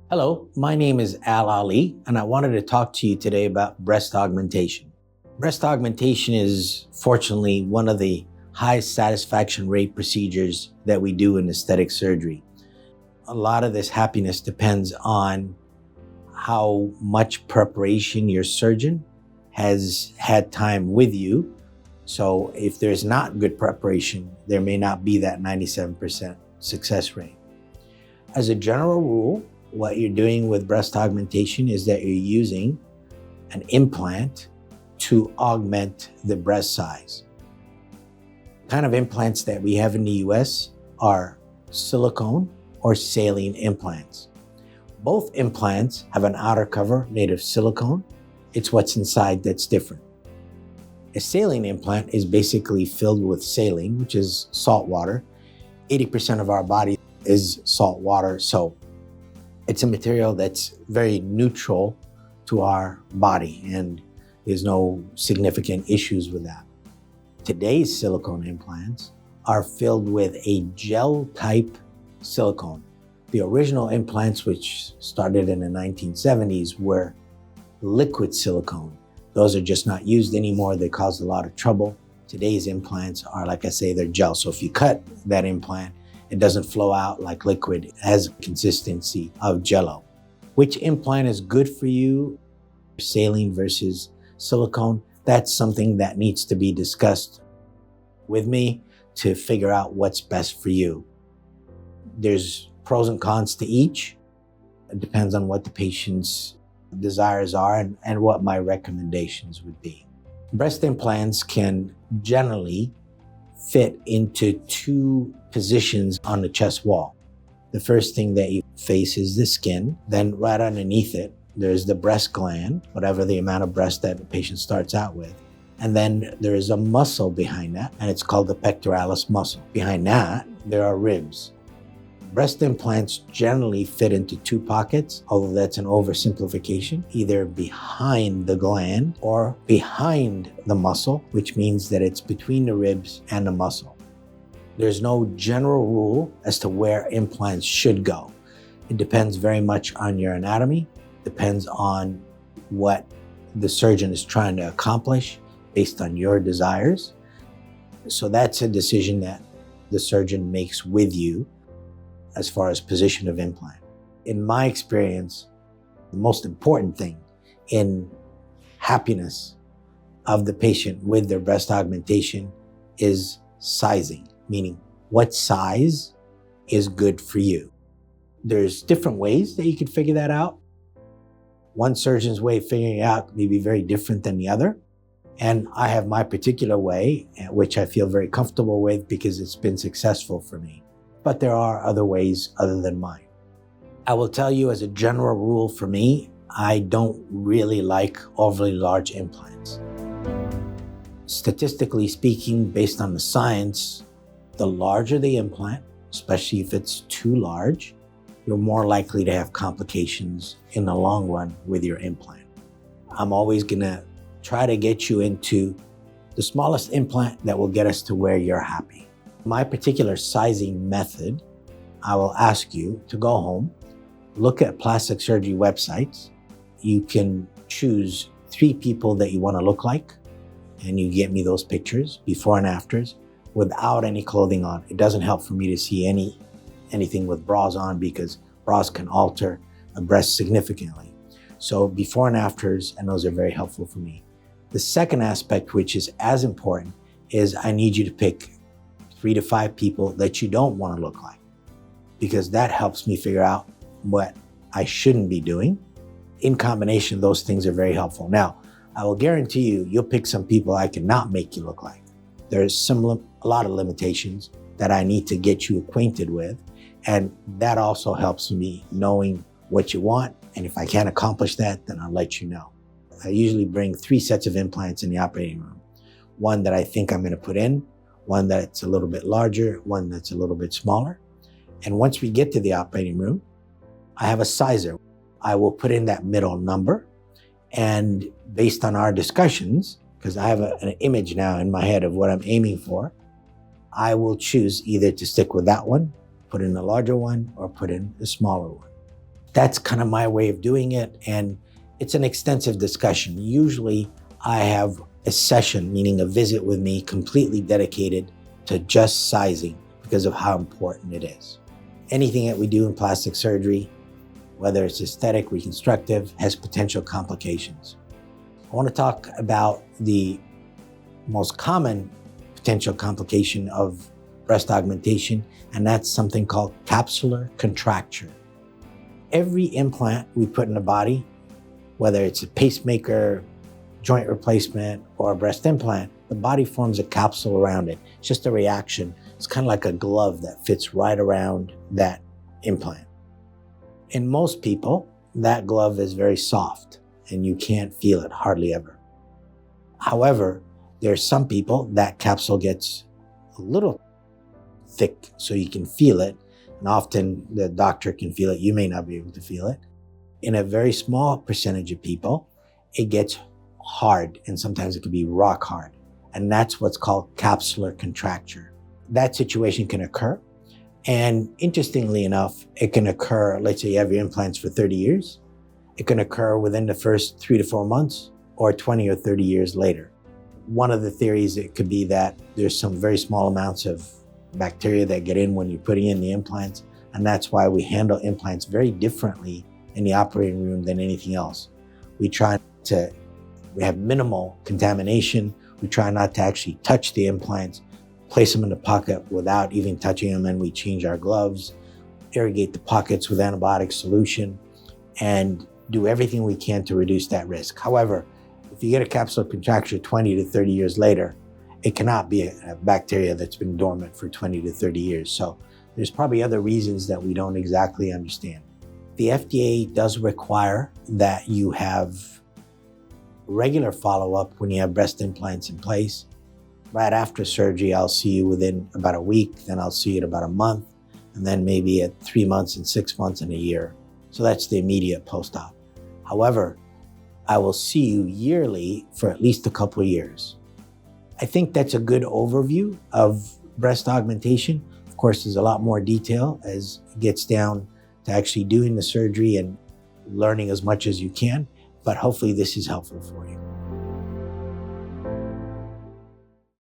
Hello, my name is Al Ali, and I wanted to talk to you today about breast augmentation. Breast augmentation is fortunately one of the highest satisfaction rate procedures that we do in aesthetic surgery. A lot of this happiness depends on how much preparation your surgeon has had time with you. So if there's not good preparation, there may not be that 97% success rate. As a general rule, what you're doing with breast augmentation is that you're using an implant to augment the breast size. The kind of implants that we have in the US are silicone or saline implants. Both implants have an outer cover made of silicone. It's what's inside that's different. A saline implant is basically filled with saline, which is salt water. 80% of our body is salt water, so it's a material that's very neutral to our body, and there's no significant issues with that. Today's silicone implants are filled with a gel-type silicone. The original implants, which started in the 1970s, were liquid silicone. Those are just not used anymore. They cause a lot of trouble. Today's implants are, like I say, they're gel. So if you cut that implant, it doesn't flow out like liquid. It has a consistency of jello. Which implant is good for you, saline versus silicone? That's something that needs to be discussed with me to figure out what's best for you. There's pros and cons to each. It depends on what the patient's desires are and what my recommendations would be. Breast implants can generally fit into two positions on the chest wall. The first thing that you face is the skin. Then right underneath it, there's the breast gland, whatever the amount of breast that the patient starts out with. And then there is a muscle behind that, and it's called the pectoralis muscle. Behind that, there are ribs. Breast implants generally fit into two pockets, although that's an oversimplification, either behind the gland or behind the muscle, which means that it's between the ribs and the muscle. There's no general rule as to where implants should go. It depends very much on your anatomy, depends on what the surgeon is trying to accomplish based on your desires. So that's a decision that the surgeon makes with you as far as position of implant. In my experience, the most important thing in happiness of the patient with their breast augmentation is sizing, meaning what size is good for you. There's different ways that you can figure that out. One surgeon's way of figuring it out may be very different than the other. And I have my particular way, which I feel very comfortable with because it's been successful for me. But there are other ways other than mine. I will tell you, as a general rule for me, I don't really like overly large implants. Statistically speaking, based on the science, the larger the implant, especially if it's too large, you're more likely to have complications in the long run with your implant. I'm always gonna try to get you into the smallest implant that will get us to where you're happy. My particular sizing method, I will ask you to go home, look at plastic surgery websites. You can choose 3 people that you want to look like, and you get me those pictures, before and afters, without any clothing on. It doesn't help for me to see anything with bras on because bras can alter a breast significantly. So before and afters, and those are very helpful for me. The second aspect, which is as important, is I need you to pick 3 to 5 people that you don't want to look like, because that helps me figure out what I shouldn't be doing. In combination, those things are very helpful. Now, I will guarantee you'll pick some people I cannot make you look like. There's a lot of limitations that I need to get you acquainted with, and that also helps me knowing what you want, and if I can't accomplish that, then I'll let you know. I usually bring 3 sets of implants in the operating room. One that I think I'm going to put in, one that's a little bit larger, one that's a little bit smaller. And once we get to the operating room, I have a sizer. I will put in that middle number, and based on our discussions, because I have an image now in my head of what I'm aiming for, I will choose either to stick with that one, put in a larger one, or put in a smaller one. That's kind of my way of doing it. And it's an extensive discussion. Usually I have a session, meaning a visit with me, completely dedicated to just sizing because of how important it is. Anything that we do in plastic surgery, whether it's aesthetic, reconstructive, has potential complications. I want to talk about the most common potential complication of breast augmentation, and that's something called capsular contracture. Every implant we put in the body, whether it's a pacemaker, joint replacement, or a breast implant, the body forms a capsule around it. It's just a reaction. It's kind of like a glove that fits right around that implant. In most people, that glove is very soft and you can't feel it hardly ever. However, there's some people that capsule gets a little thick so you can feel it. And often the doctor can feel it. You may not be able to feel it. In a very small percentage of people, it gets hard, and sometimes it can be rock hard. And that's what's called capsular contracture. That situation can occur. And interestingly enough, it can occur, let's say you have your implants for 30 years. It can occur within the first 3 to 4 months or 20 or 30 years later. One of the theories, it could be that there's some very small amounts of bacteria that get in when you're putting in the implants. And that's why we handle implants very differently in the operating room than anything else. We have minimal contamination. We try not to actually touch the implants, place them in the pocket without even touching them, and we change our gloves, irrigate the pockets with antibiotic solution, and do everything we can to reduce that risk. However, if you get a capsular contracture 20 to 30 years later, it cannot be a bacteria that's been dormant for 20 to 30 years. So there's probably other reasons that we don't exactly understand. The FDA does require that you have regular follow-up when you have breast implants in place. Right after surgery, I'll see you within about a week, then I'll see you in about a month, and then maybe at 3 months and 6 months and a year. So that's the immediate post-op. However, I will see you yearly for at least a couple of years. I think that's a good overview of breast augmentation. Of course, there's a lot more detail as it gets down to actually doing the surgery and learning as much as you can, but hopefully this is helpful for you.